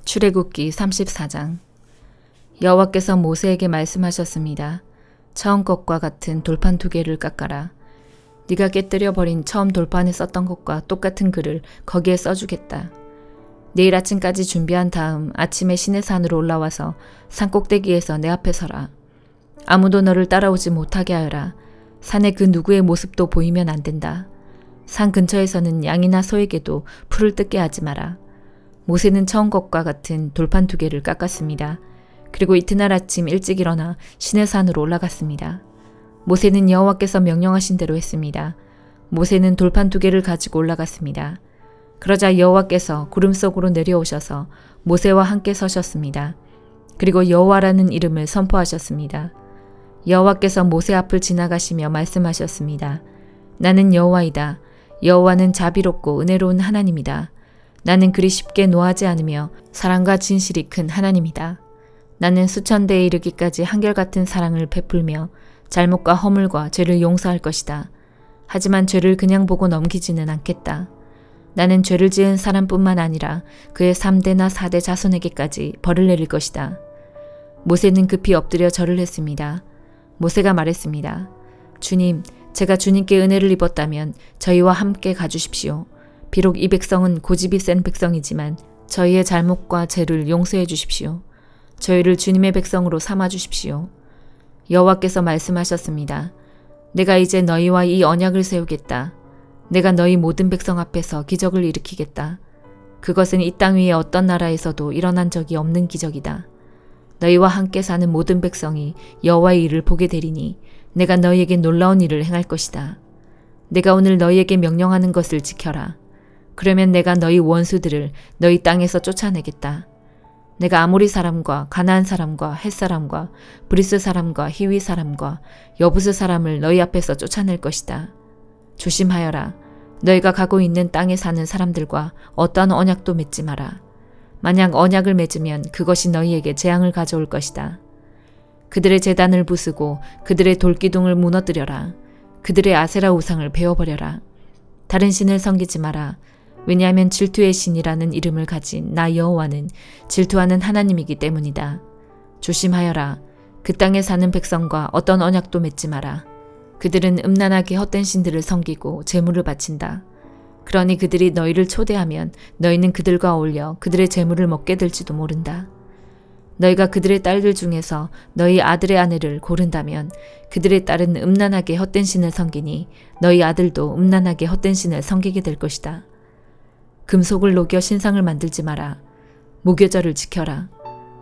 출애굽기 34장. 여호와께서 모세에게 말씀하셨습니다. 처음 것과 같은 돌판 2개를 깎아라. 네가 깨뜨려 버린 처음 돌판에 썼던 것과 똑같은 글을 거기에 써주겠다. 내일 아침까지 준비한 다음 아침에 시내산으로 올라와서 산꼭대기에서 내 앞에 서라. 아무도 너를 따라오지 못하게 하여라. 산에 그 누구의 모습도 보이면 안 된다. 산 근처에서는 양이나 소에게도 풀을 뜯게 하지 마라. 모세는 처음 것과 같은 돌판 2개를 깎았습니다. 그리고 이튿날 아침 일찍 일어나 시내산으로 올라갔습니다. 모세는 여호와께서 명령하신 대로 했습니다. 모세는 돌판 2개를 가지고 올라갔습니다. 그러자 여호와께서 구름 속으로 내려오셔서 모세와 함께 서셨습니다. 그리고 여호와라는 이름을 선포하셨습니다. 여호와께서 모세 앞을 지나가시며 말씀하셨습니다. 나는 여호와이다. 여호와는 자비롭고 은혜로운 하나님이다. 나는 그리 쉽게 노하지 않으며 사랑과 진실이 큰 하나님이다. 나는 수천 대에 이르기까지 한결같은 사랑을 베풀며 잘못과 허물과 죄를 용서할 것이다. 하지만 죄를 그냥 보고 넘기지는 않겠다. 나는 죄를 지은 사람뿐만 아니라 그의 3대나 4대 자손에게까지 벌을 내릴 것이다. 모세는 급히 엎드려 절을 했습니다. 모세가 말했습니다. 주님, 제가 주님께 은혜를 입었다면 저희와 함께 가주십시오. 비록 이 백성은 고집이 센 백성이지만 저희의 잘못과 죄를 용서해 주십시오. 저희를 주님의 백성으로 삼아 주십시오. 여호와께서 말씀하셨습니다. 내가 이제 너희와 이 언약을 세우겠다. 내가 너희 모든 백성 앞에서 기적을 일으키겠다. 그것은 이 땅 위에 어떤 나라에서도 일어난 적이 없는 기적이다. 너희와 함께 사는 모든 백성이 여호와의 일을 보게 되리니 내가 너희에게 놀라운 일을 행할 것이다. 내가 오늘 너희에게 명령하는 것을 지켜라. 그러면 내가 너희 원수들을 너희 땅에서 쫓아내겠다. 내가 아모리 사람과 가나안 사람과 헷 사람과 브리스 사람과 히위 사람과 여부스 사람을 너희 앞에서 쫓아낼 것이다. 조심하여라. 너희가 가고 있는 땅에 사는 사람들과 어떠한 언약도 맺지 마라. 만약 언약을 맺으면 그것이 너희에게 재앙을 가져올 것이다. 그들의 제단을 부수고 그들의 돌기둥을 무너뜨려라. 그들의 아세라 우상을 베어버려라. 다른 신을 섬기지 마라. 왜냐하면 질투의 신이라는 이름을 가진 나 여호와는 질투하는 하나님이기 때문이다. 조심하여라. 그 땅에 사는 백성과 어떤 언약도 맺지 마라. 그들은 음란하게 헛된 신들을 섬기고 제물을 바친다. 그러니 그들이 너희를 초대하면 너희는 그들과 어울려 그들의 제물을 먹게 될지도 모른다. 너희가 그들의 딸들 중에서 너희 아들의 아내를 고른다면 그들의 딸은 음란하게 헛된 신을 섬기니 너희 아들도 음란하게 헛된 신을 섬기게 될 것이다. 금속을 녹여 신상을 만들지 마라. 무교절을 지켜라.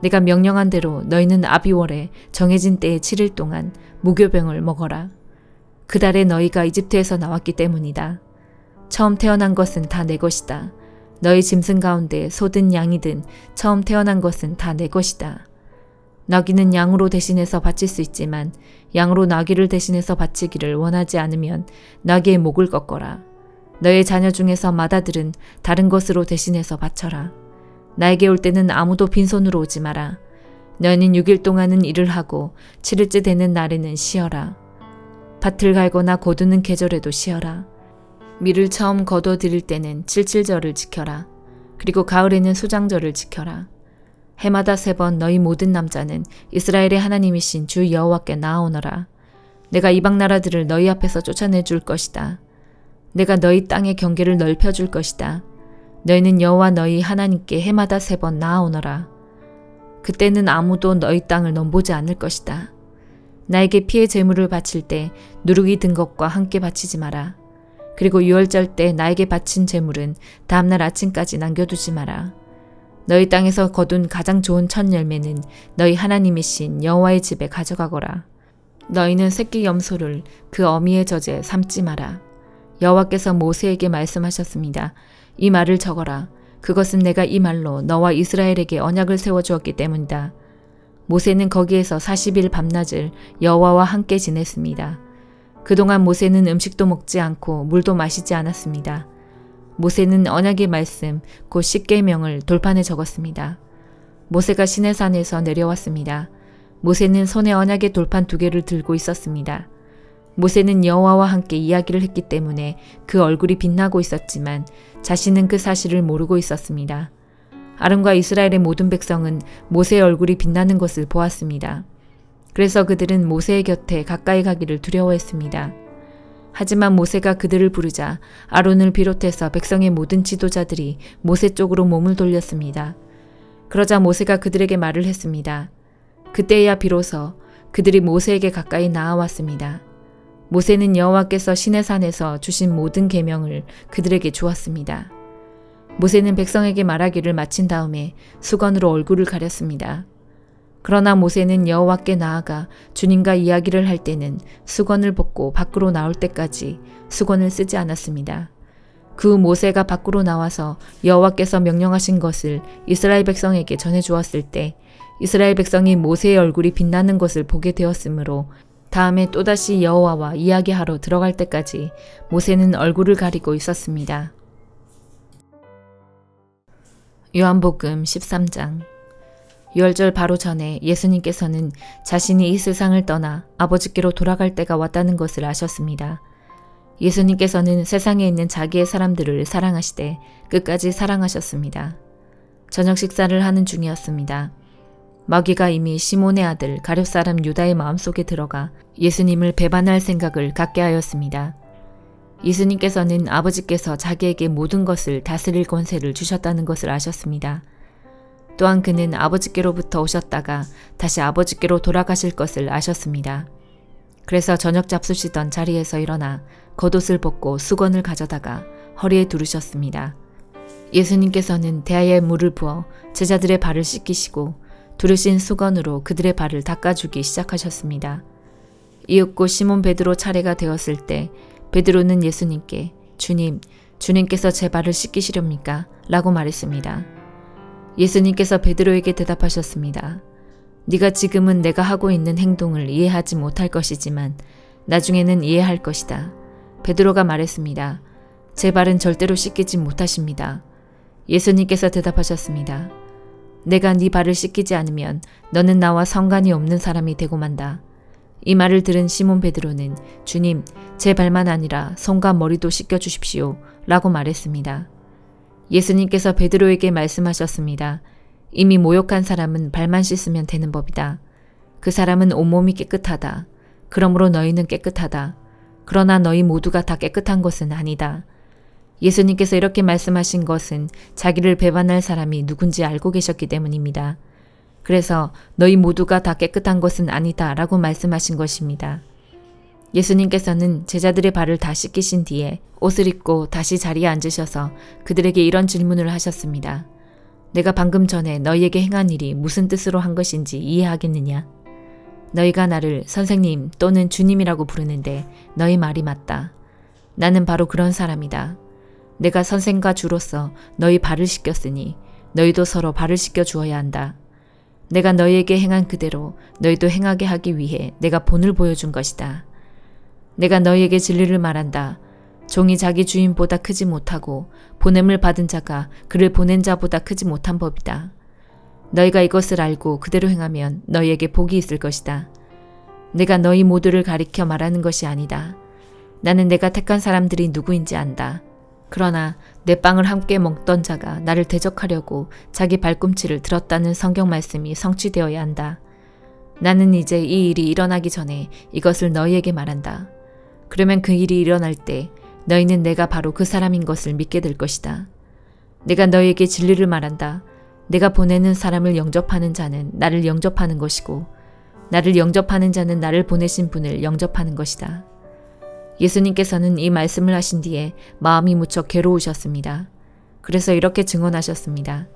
내가 명령한 대로 너희는 아비월에 정해진 때에 7일 동안 무교병을 먹어라. 그 달에 너희가 이집트에서 나왔기 때문이다. 처음 태어난 것은 다 내 것이다. 너희 짐승 가운데 소든 양이든 처음 태어난 것은 다 내 것이다. 나귀는 양으로 대신해서 바칠 수 있지만 양으로 나귀를 대신해서 바치기를 원하지 않으면 나귀의 목을 꺾어라. 너의 자녀 중에서 맏아들은 다른 것으로 대신해서 바쳐라. 나에게 올 때는 아무도 빈손으로 오지 마라. 너희는 6일 동안은 일을 하고 7일째 되는 날에는 쉬어라. 밭을 갈거나 거두는 계절에도 쉬어라. 밀을 처음 거둬 들일 때는 칠칠절을 지켜라. 그리고 가을에는 수장절을 지켜라. 해마다 3번 너희 모든 남자는 이스라엘의 하나님이신 주 여호와께 나아오너라. 내가 이방 나라들을 너희 앞에서 쫓아내 줄 것이다. 내가 너희 땅의 경계를 넓혀줄 것이다. 너희는 여호와 너희 하나님께 해마다 3번 나아오너라. 그때는 아무도 너희 땅을 넘보지 않을 것이다. 나에게 피의 제물을 바칠 때 누룩이 든 것과 함께 바치지 마라. 그리고 유월절 때 나에게 바친 제물은 다음날 아침까지 남겨두지 마라. 너희 땅에서 거둔 가장 좋은 첫 열매는 너희 하나님이신 여호와의 집에 가져가거라. 너희는 새끼 염소를 그 어미의 젖에 삶지 마라. 여호와께서 모세에게 말씀하셨습니다. 이 말을 적어라. 그것은 내가 이 말로 너와 이스라엘에게 언약을 세워주었기 때문이다. 모세는 거기에서 40일 밤낮을 여호와와 함께 지냈습니다. 그동안 모세는 음식도 먹지 않고 물도 마시지 않았습니다. 모세는 언약의 말씀, 곧 십계명을 돌판에 적었습니다. 모세가 시내산에서 내려왔습니다. 모세는 손에 언약의 돌판 2개를 들고 있었습니다. 모세는 여호와와 함께 이야기를 했기 때문에 그 얼굴이 빛나고 있었지만 자신은 그 사실을 모르고 있었습니다. 아론과 이스라엘의 모든 백성은 모세의 얼굴이 빛나는 것을 보았습니다. 그래서 그들은 모세의 곁에 가까이 가기를 두려워했습니다. 하지만 모세가 그들을 부르자 아론을 비롯해서 백성의 모든 지도자들이 모세 쪽으로 몸을 돌렸습니다. 그러자 모세가 그들에게 말을 했습니다. 그때야 비로소 그들이 모세에게 가까이 나아왔습니다. 모세는 여호와께서 시내산에서 주신 모든 계명을 그들에게 주었습니다. 모세는 백성에게 말하기를 마친 다음에 수건으로 얼굴을 가렸습니다. 그러나 모세는 여호와께 나아가 주님과 이야기를 할 때는 수건을 벗고 밖으로 나올 때까지 수건을 쓰지 않았습니다. 그 후 모세가 밖으로 나와서 여호와께서 명령하신 것을 이스라엘 백성에게 전해 주었을 때 이스라엘 백성이 모세의 얼굴이 빛나는 것을 보게 되었으므로 다음에 또다시 여호와와 이야기하러 들어갈 때까지 모세는 얼굴을 가리고 있었습니다. 요한복음 13장. 유월절 바로 전에 예수님께서는 자신이 이 세상을 떠나 아버지께로 돌아갈 때가 왔다는 것을 아셨습니다. 예수님께서는 세상에 있는 자기의 사람들을 사랑하시되 끝까지 사랑하셨습니다. 저녁 식사를 하는 중이었습니다. 마귀가 이미 시몬의 아들 가룟 사람 유다의 마음속에 들어가 예수님을 배반할 생각을 갖게 하였습니다. 예수님께서는 아버지께서 자기에게 모든 것을 다스릴 권세를 주셨다는 것을 아셨습니다. 또한 그는 아버지께로부터 오셨다가 다시 아버지께로 돌아가실 것을 아셨습니다. 그래서 저녁 잡수시던 자리에서 일어나 겉옷을 벗고 수건을 가져다가 허리에 두르셨습니다. 예수님께서는 대야에 물을 부어 제자들의 발을 씻기시고 두르신 수건으로 그들의 발을 닦아주기 시작하셨습니다. 이윽고 시몬 베드로 차례가 되었을 때 베드로는 예수님께 주님께서 제 발을 씻기시렵니까? 라고 말했습니다. 예수님께서 베드로에게 대답하셨습니다. 네가 지금은 내가 하고 있는 행동을 이해하지 못할 것이지만 나중에는 이해할 것이다. 베드로가 말했습니다. 제 발은 절대로 씻기지 못하십니다. 예수님께서 대답하셨습니다. 내가 네 발을 씻기지 않으면 너는 나와 상관이 없는 사람이 되고 만다. 이 말을 들은 시몬 베드로는 주님, 제 발만 아니라 손과 머리도 씻겨주십시오 라고 말했습니다. 예수님께서 베드로에게 말씀하셨습니다. 이미 모욕한 사람은 발만 씻으면 되는 법이다. 그 사람은 온몸이 깨끗하다. 그러므로 너희는 깨끗하다. 그러나 너희 모두가 다 깨끗한 것은 아니다. 예수님께서 이렇게 말씀하신 것은 자기를 배반할 사람이 누군지 알고 계셨기 때문입니다. 그래서 너희 모두가 다 깨끗한 것은 아니다 라고 말씀하신 것입니다. 예수님께서는 제자들의 발을 다 씻기신 뒤에 옷을 입고 다시 자리에 앉으셔서 그들에게 이런 질문을 하셨습니다. 내가 방금 전에 너희에게 행한 일이 무슨 뜻으로 한 것인지 이해하겠느냐? 너희가 나를 선생님 또는 주님이라고 부르는데 너희 말이 맞다. 나는 바로 그런 사람이다. 내가 선생과 주로서 너희 발을 씻겼으니 너희도 서로 발을 씻겨 주어야 한다. 내가 너희에게 행한 그대로 너희도 행하게 하기 위해 내가 본을 보여준 것이다. 내가 너희에게 진리를 말한다. 종이 자기 주인보다 크지 못하고 보냄을 받은 자가 그를 보낸 자보다 크지 못한 법이다. 너희가 이것을 알고 그대로 행하면 너희에게 복이 있을 것이다. 내가 너희 모두를 가리켜 말하는 것이 아니다. 나는 내가 택한 사람들이 누구인지 안다. 그러나 내 빵을 함께 먹던 자가 나를 대적하려고 자기 발꿈치를 들었다는 성경 말씀이 성취되어야 한다. 나는 이제 이 일이 일어나기 전에 이것을 너희에게 말한다. 그러면 그 일이 일어날 때 너희는 내가 바로 그 사람인 것을 믿게 될 것이다. 내가 너희에게 진리를 말한다. 내가 보내는 사람을 영접하는 자는 나를 영접하는 것이고 나를 영접하는 자는 나를 보내신 분을 영접하는 것이다. 예수님께서는 이 말씀을 하신 뒤에 마음이 무척 괴로우셨습니다. 그래서 이렇게 증언하셨습니다.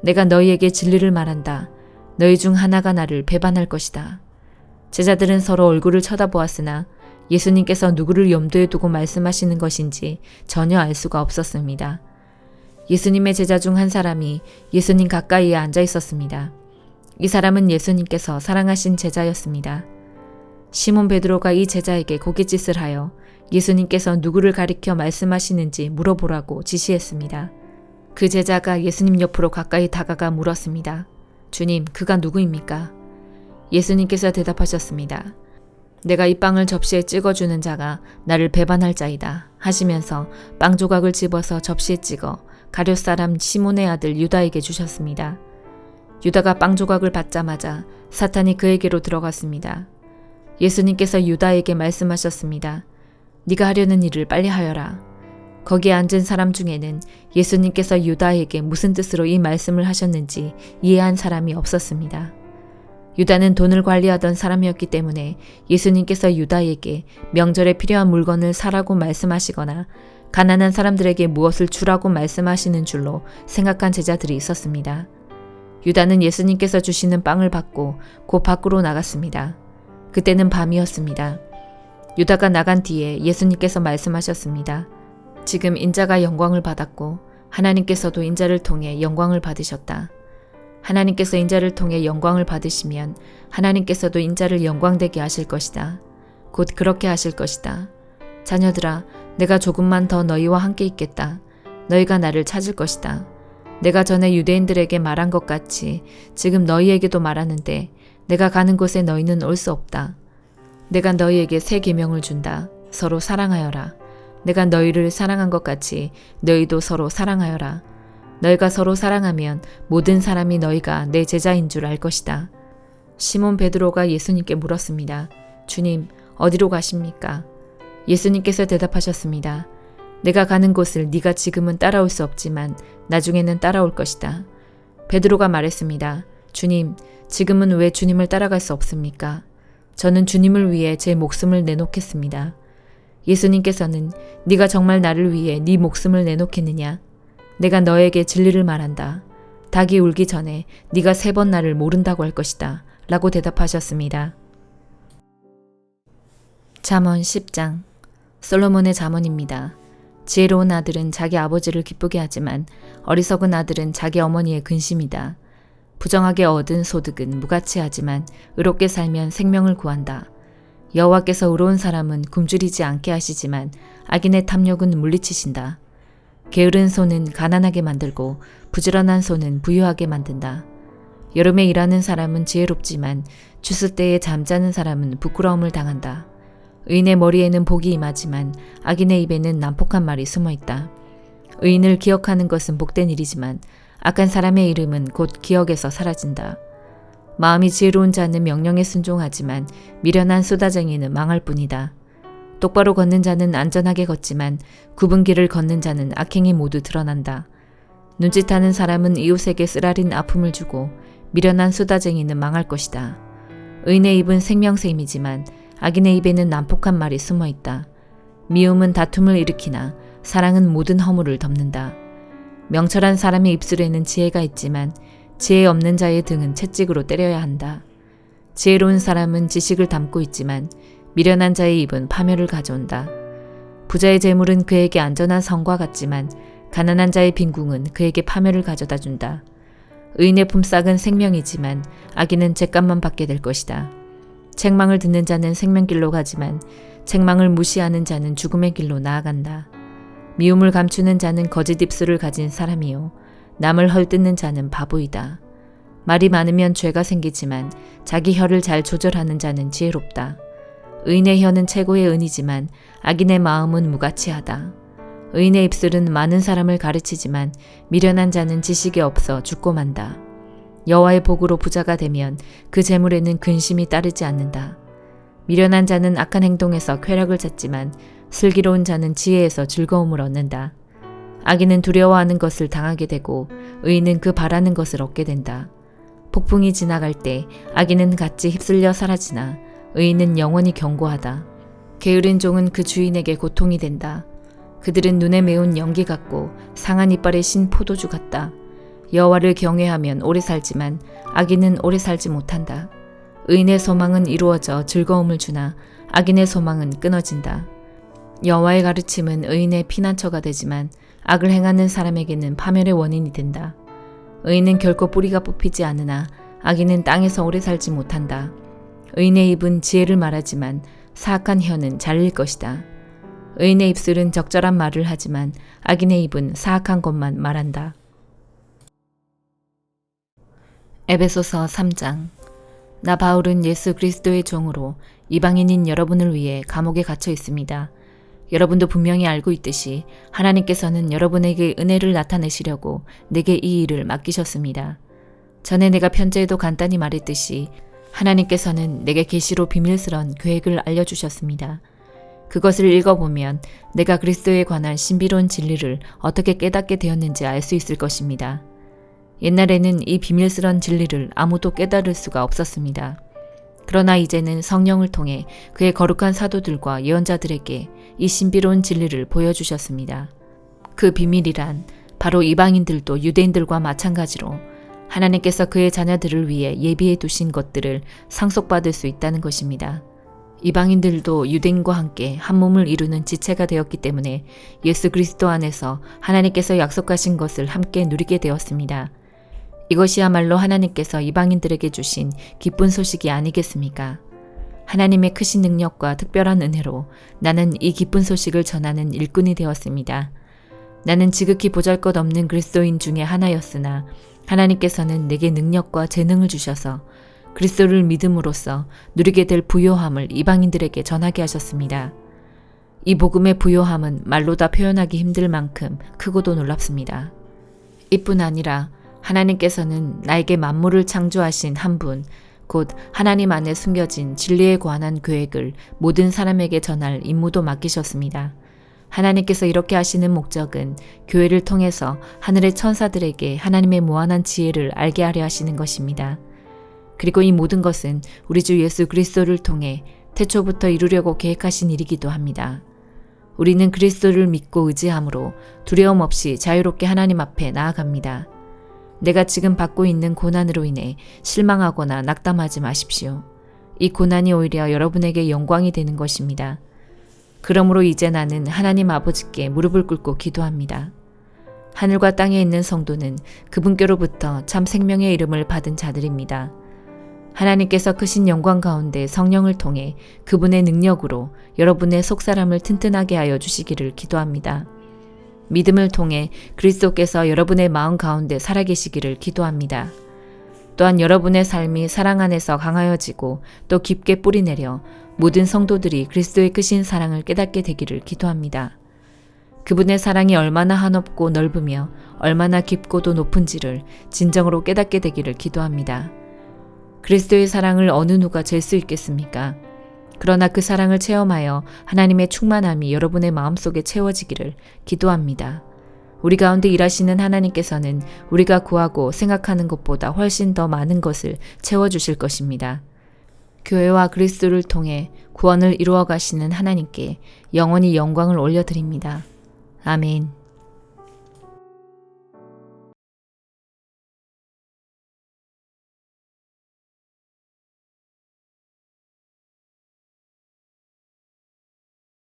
내가 너희에게 진리를 말한다. 너희 중 하나가 나를 배반할 것이다. 제자들은 서로 얼굴을 쳐다보았으나 예수님께서 누구를 염두에 두고 말씀하시는 것인지 전혀 알 수가 없었습니다. 예수님의 제자 중 한 사람이 예수님 가까이에 앉아 있었습니다. 이 사람은 예수님께서 사랑하신 제자였습니다. 시몬 베드로가 이 제자에게 고깃짓을 하여 예수님께서 누구를 가리켜 말씀하시는지 물어보라고 지시했습니다. 그 제자가 예수님 옆으로 가까이 다가가 물었습니다. 주님, 그가 누구입니까? 예수님께서 대답하셨습니다. 내가 이 빵을 접시에 찍어주는 자가 나를 배반할 자이다 하시면서 빵 조각을 집어서 접시에 찍어 가룟 사람 시몬의 아들 유다에게 주셨습니다. 유다가 빵 조각을 받자마자 사탄이 그에게로 들어갔습니다. 예수님께서 유다에게 말씀하셨습니다. 네가 하려는 일을 빨리 하여라. 거기에 앉은 사람 중에는 예수님께서 유다에게 무슨 뜻으로 이 말씀을 하셨는지 이해한 사람이 없었습니다. 유다는 돈을 관리하던 사람이었기 때문에 예수님께서 유다에게 명절에 필요한 물건을 사라고 말씀하시거나 가난한 사람들에게 무엇을 주라고 말씀하시는 줄로 생각한 제자들이 있었습니다. 유다는 예수님께서 주시는 빵을 받고 곧 밖으로 나갔습니다. 그때는 밤이었습니다. 유다가 나간 뒤에 예수님께서 말씀하셨습니다. 지금 인자가 영광을 받았고 하나님께서도 인자를 통해 영광을 받으셨다. 하나님께서 인자를 통해 영광을 받으시면 하나님께서도 인자를 영광되게 하실 것이다. 곧 그렇게 하실 것이다. 자녀들아, 내가 조금만 더 너희와 함께 있겠다. 너희가 나를 찾을 것이다. 내가 전에 유대인들에게 말한 것 같이 지금 너희에게도 말하는데 내가 가는 곳에 너희는 올 수 없다. 내가 너희에게 새 계명을 준다. 서로 사랑하여라. 내가 너희를 사랑한 것 같이 너희도 서로 사랑하여라. 너희가 서로 사랑하면 모든 사람이 너희가 내 제자인 줄 알 것이다. 시몬 베드로가 예수님께 물었습니다. 주님, 어디로 가십니까? 예수님께서 대답하셨습니다. 내가 가는 곳을 네가 지금은 따라올 수 없지만 나중에는 따라올 것이다. 베드로가 말했습니다. 주님, 지금은 왜 주님을 따라갈 수 없습니까? 저는 주님을 위해 제 목숨을 내놓겠습니다. 예수님께서는 네가 정말 나를 위해 네 목숨을 내놓겠느냐? 내가 너에게 진리를 말한다. 닭이 울기 전에 네가 3번 나를 모른다고 할 것이다. 라고 대답하셨습니다. 잠언 10장. 솔로몬의 잠언입니다. 지혜로운 아들은 자기 아버지를 기쁘게 하지만 어리석은 아들은 자기 어머니의 근심이다. 부정하게 얻은 소득은 무가치하지만 의롭게 살면 생명을 구한다. 여호와께서 의로운 사람은 굶주리지 않게 하시지만 악인의 탐욕은 물리치신다. 게으른 손은 가난하게 만들고 부지런한 손은 부유하게 만든다. 여름에 일하는 사람은 지혜롭지만 추수 때에 잠자는 사람은 부끄러움을 당한다. 의인의 머리에는 복이 임하지만 악인의 입에는 난폭한 말이 숨어있다. 의인을 기억하는 것은 복된 일이지만 악한 사람의 이름은 곧 기억에서 사라진다. 마음이 지혜로운 자는 명령에 순종하지만 미련한 수다쟁이는 망할 뿐이다. 똑바로 걷는 자는 안전하게 걷지만 굽은 길을 걷는 자는 악행이 모두 드러난다. 눈짓하는 사람은 이웃에게 쓰라린 아픔을 주고 미련한 수다쟁이는 망할 것이다. 의인의 입은 생명샘이지만 악인의 입에는 난폭한 말이 숨어있다. 미움은 다툼을 일으키나 사랑은 모든 허물을 덮는다. 명철한 사람의 입술에는 지혜가 있지만 지혜 없는 자의 등은 채찍으로 때려야 한다. 지혜로운 사람은 지식을 담고 있지만 미련한 자의 입은 파멸을 가져온다. 부자의 재물은 그에게 안전한 성과 같지만 가난한 자의 빈궁은 그에게 파멸을 가져다 준다. 의인의 품삯은 생명이지만 악인은 죗값만 받게 될 것이다. 책망을 듣는 자는 생명길로 가지만 책망을 무시하는 자는 죽음의 길로 나아간다. 미움을 감추는 자는 거짓 입술을 가진 사람이요 남을 헐뜯는 자는 바보이다. 말이 많으면 죄가 생기지만 자기 혀를 잘 조절하는 자는 지혜롭다. 의인의 혀는 최고의 은이지만 악인의 마음은 무가치하다. 의인의 입술은 많은 사람을 가르치지만 미련한 자는 지식이 없어 죽고 만다. 여호와의 복으로 부자가 되면 그 재물에는 근심이 따르지 않는다. 미련한 자는 악한 행동에서 쾌락을 찾지만 슬기로운 자는 지혜에서 즐거움을 얻는다. 악인은 두려워하는 것을 당하게 되고 의인은 그 바라는 것을 얻게 된다. 폭풍이 지나갈 때 악인은 같이 휩쓸려 사라지나 의인은 영원히 견고하다. 게으른 종은 그 주인에게 고통이 된다. 그들은 눈에 매운 연기 같고 상한 이빨에 신 포도주 같다. 여호와를 경외하면 오래 살지만 악인은 오래 살지 못한다. 의인의 소망은 이루어져 즐거움을 주나 악인의 소망은 끊어진다. 여호와의 가르침은 의인의 피난처가 되지만 악을 행하는 사람에게는 파멸의 원인이 된다. 의인은 결코 뿌리가 뽑히지 않으나 악인은 땅에서 오래 살지 못한다. 의인의 입은 지혜를 말하지만 사악한 혀는 잘릴 것이다. 의인의 입술은 적절한 말을 하지만 악인의 입은 사악한 것만 말한다. 에베소서 3장. 나 바울은 예수 그리스도의 종으로 이방인인 여러분을 위해 감옥에 갇혀 있습니다. 여러분도 분명히 알고 있듯이 하나님께서는 여러분에게 은혜를 나타내시려고 내게 이 일을 맡기셨습니다. 전에 내가 편지에도 간단히 말했듯이 하나님께서는 내게 계시로 비밀스런 계획을 알려주셨습니다. 그것을 읽어보면 내가 그리스도에 관한 신비로운 진리를 어떻게 깨닫게 되었는지 알 수 있을 것입니다. 옛날에는 이 비밀스런 진리를 아무도 깨달을 수가 없었습니다. 그러나 이제는 성령을 통해 그의 거룩한 사도들과 예언자들에게 이 신비로운 진리를 보여주셨습니다. 그 비밀이란 바로 이방인들도 유대인들과 마찬가지로 하나님께서 그의 자녀들을 위해 예비해 두신 것들을 상속받을 수 있다는 것입니다. 이방인들도 유대인과 함께 한 몸을 이루는 지체가 되었기 때문에 예수 그리스도 안에서 하나님께서 약속하신 것을 함께 누리게 되었습니다. 이것이야말로 하나님께서 이방인들에게 주신 기쁜 소식이 아니겠습니까? 하나님의 크신 능력과 특별한 은혜로 나는 이 기쁜 소식을 전하는 일꾼이 되었습니다. 나는 지극히 보잘것없는 그리스도인 중에 하나였으나 하나님께서는 내게 능력과 재능을 주셔서 그리스도를 믿음으로써 누리게 될 부요함을 이방인들에게 전하게 하셨습니다. 이 복음의 부요함은 말로 다 표현하기 힘들 만큼 크고도 놀랍습니다. 이뿐 아니라 하나님께서는 나에게 만물을 창조하신 한 분, 곧 하나님 안에 숨겨진 진리에 관한 계획을 모든 사람에게 전할 임무도 맡기셨습니다. 하나님께서 이렇게 하시는 목적은 교회를 통해서 하늘의 천사들에게 하나님의 무한한 지혜를 알게 하려 하시는 것입니다. 그리고 이 모든 것은 우리 주 예수 그리스도를 통해 태초부터 이루려고 계획하신 일이기도 합니다. 우리는 그리스도를 믿고 의지함으로 두려움 없이 자유롭게 하나님 앞에 나아갑니다. 내가 지금 받고 있는 고난으로 인해 실망하거나 낙담하지 마십시오. 이 고난이 오히려 여러분에게 영광이 되는 것입니다. 그러므로 이제 나는 하나님 아버지께 무릎을 꿇고 기도합니다. 하늘과 땅에 있는 성도는 그분께로부터 참 생명의 이름을 받은 자들입니다. 하나님께서 크신 영광 가운데 성령을 통해 그분의 능력으로 여러분의 속사람을 튼튼하게 하여 주시기를 기도합니다. 믿음을 통해 그리스도께서 여러분의 마음 가운데 살아계시기를 기도합니다. 또한 여러분의 삶이 사랑 안에서 강하여지고 또 깊게 뿌리내려 모든 성도들이 그리스도의 크신 사랑을 깨닫게 되기를 기도합니다. 그분의 사랑이 얼마나 한없고 넓으며 얼마나 깊고도 높은지를 진정으로 깨닫게 되기를 기도합니다. 그리스도의 사랑을 어느 누가 잴 수 있겠습니까? 그러나 그 사랑을 체험하여 하나님의 충만함이 여러분의 마음속에 채워지기를 기도합니다. 우리 가운데 일하시는 하나님께서는 우리가 구하고 생각하는 것보다 훨씬 더 많은 것을 채워주실 것입니다. 교회와 그리스도를 통해 구원을 이루어 가시는 하나님께 영원히 영광을 올려드립니다. 아멘.